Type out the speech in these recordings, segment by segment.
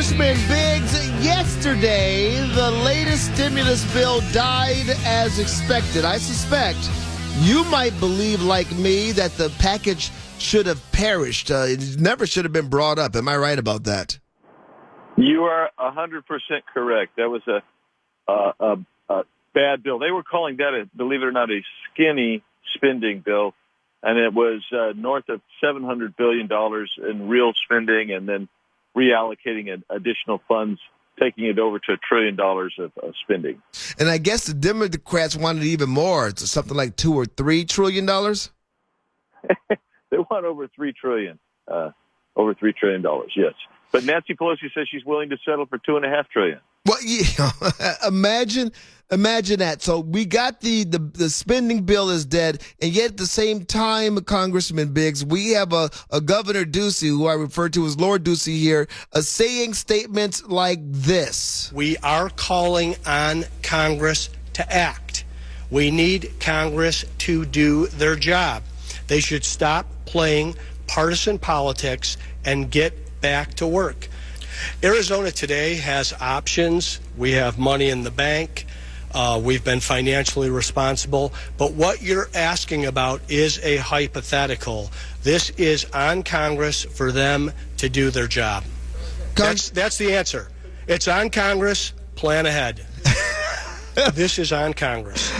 Congressman Biggs, yesterday the latest stimulus bill died as expected. I suspect you might believe, like me, that the package should have perished. It never should have been brought up. Am I right about that? You are 100% correct. That was a bad bill. They were calling that, believe it or not, a skinny spending bill, and it was north of $700 billion in real spending, and then reallocating additional funds, taking it over to $1 trillion of spending. And I guess the Democrats wanted even more. It's something like $2 or $3 trillion. They want over $3 trillion. Over $3 trillion, yes. But Nancy Pelosi says she's willing to settle for $2.5 trillion. Well, yeah, imagine that. So we got the spending bill is dead, and yet at the same time, Congressman Biggs, we have a Governor Ducey, who I refer to as Lord Ducey here, saying statements like this. We are calling on Congress to act. We need Congress to do their job. They should stop playing partisan politics and get back to work. Arizona today has options. We have money in the bank. We've been financially responsible. But what you're asking about is a hypothetical. This is on Congress for them to do their job. That's the answer. It's on Congress. Plan ahead. This is on Congress.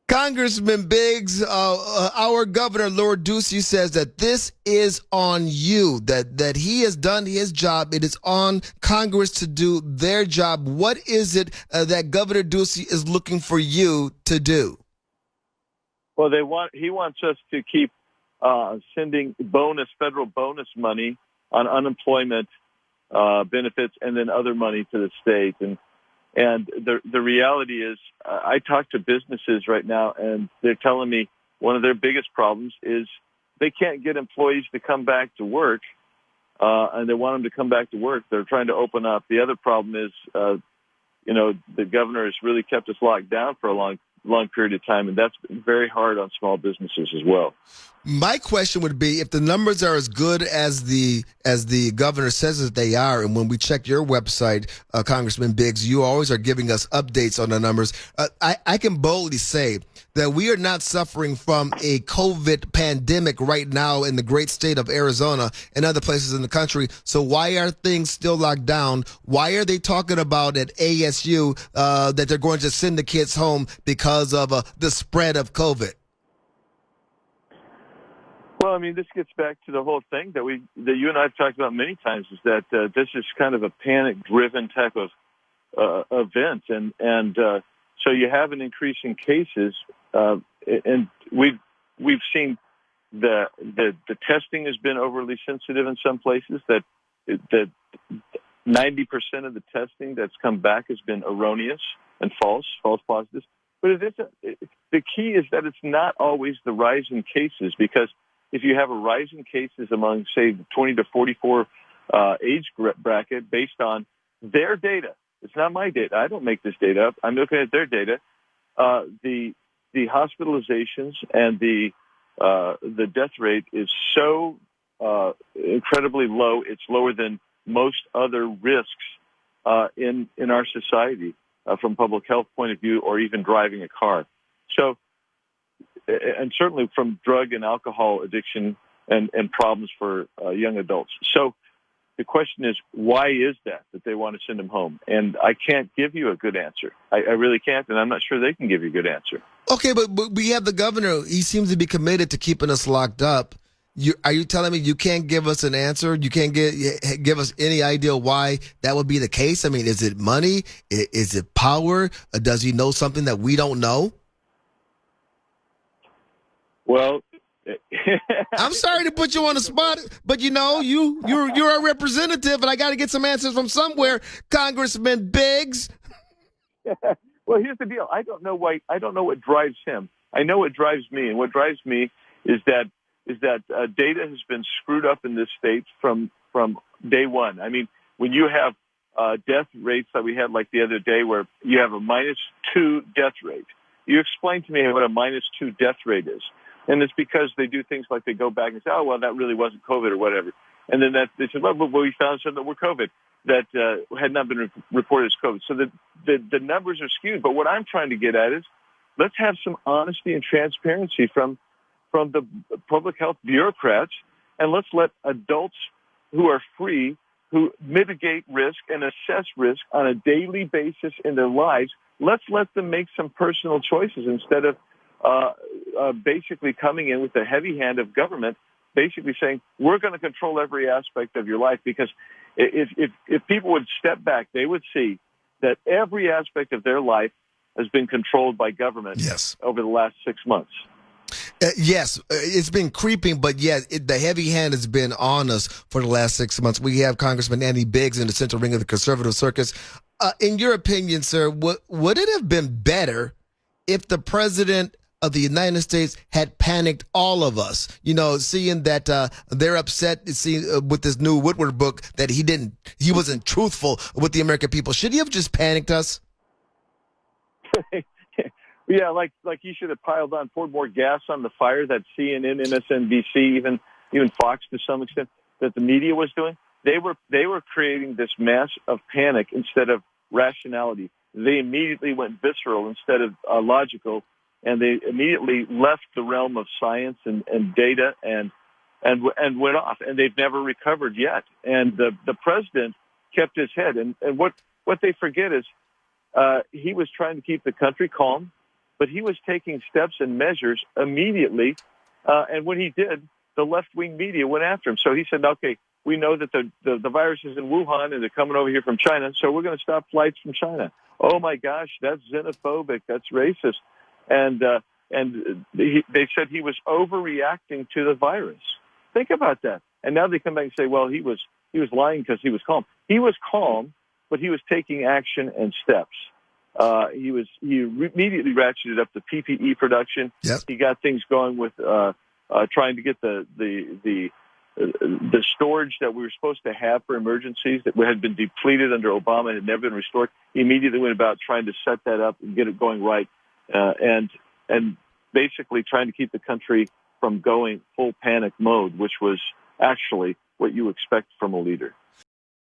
Congressman Biggs, our governor, Lord Ducey, says that this is on you, that he has done his job. It is on Congress to do their job. What is it that Governor Ducey is looking for you to do? Well, he wants us to keep sending federal bonus money on unemployment benefits and then other money to the state. And the reality is, I talk to businesses right now, and they're telling me one of their biggest problems is they can't get employees to come back to work, and they want them to come back to work. They're trying to open up. The other problem is, the governor has really kept us locked down for a long period of time, and that's very hard on small businesses as well. My question would be, if the numbers are as good as the governor says that they are, and when we check your website, Congressman Biggs, you always are giving us updates on the numbers. I can boldly say that we are not suffering from a COVID pandemic right now in the great state of Arizona and other places in the country. So why are things still locked down? Why are they talking about at ASU that they're going to send the kids home because of the spread of COVID? Well, I mean, this gets back to the whole thing that you and I have talked about many times, is that this is kind of a panic-driven type of event, and so you have an increase in cases, and we've seen the testing has been overly sensitive in some places. That 90% of the testing that's come back has been erroneous and false positives. But the key is that it's not always the rise in cases, because if you have a rise in cases among, say, the 20 to 44 age bracket based on their data, it's not my data. I don't make this data up. I'm looking at their data. The hospitalizations and the death rate is so incredibly low. It's lower than most other risks in our society from public health point of view, or even driving a car. So, and certainly from drug and alcohol addiction and problems for young adults. So the question is, why is that they want to send them home? And I can't give you a good answer. I really can't, and I'm not sure they can give you a good answer. Okay, but we have the governor. He seems to be committed to keeping us locked up. Are you telling me you can't give us an answer? You can't give us any idea why that would be the case? I mean, is it money? Is it power? Does he know something that we don't know? Well, I'm sorry to put you on the spot, but you're a representative, and I got to get some answers from somewhere, Congressman Biggs. Well, here's the deal. I don't know why. I don't know what drives him. I know what drives me, and what drives me is that data has been screwed up in this state from day one. I mean, when you have death rates that we had like the other day, where you have a -2 death rate, you explain to me what a -2 death rate is. And it's because they do things like they go back and say, oh, well, that really wasn't COVID or whatever. And then they said, well, we found something that were COVID. that had not been reported as COVID. So the numbers are skewed. But what I'm trying to get at is let's have some honesty and transparency from the public health bureaucrats, and let's let adults who are free, who mitigate risk and assess risk on a daily basis in their lives, let's let them make some personal choices instead of basically coming in with the heavy hand of government, basically saying, we're going to control every aspect of your life. Because if people would step back, they would see that every aspect of their life has been controlled by government over the last 6 months. Yes, it's been creeping, but the heavy hand has been on us for the last 6 months. We have Congressman Andy Biggs in the central ring of the conservative circus. In your opinion, sir, would it have been better if the president of the United States had panicked all of us? You know, seeing that they're upset with this new Woodward book that he wasn't truthful with the American people. Should he have just panicked us? Yeah, like he should have poured more gas on the fire that CNN, MSNBC, even Fox to some extent, that the media was doing. They were creating this mass of panic instead of rationality. They immediately went visceral instead of logical, and they immediately left the realm of science and data and went off, and they've never recovered yet. And the president kept his head, and what they forget is he was trying to keep the country calm. But he was taking steps and measures immediately, and when he did, the left-wing media went after him. So he said, okay, we know that the virus is in Wuhan and they're coming over here from China, so we're going to stop flights from China. Oh, my gosh, that's xenophobic, that's racist. And they said he was overreacting to the virus. Think about that. And now they come back and say, well, he was lying because he was calm. He was calm, but he was taking action and steps. He immediately ratcheted up the PPE production. Yep. He got things going with trying to get the storage that we were supposed to have for emergencies that had been depleted under Obama and had never been restored. He immediately went about trying to set that up and get it going right, and basically trying to keep the country from going full panic mode, which was actually what you expect from a leader.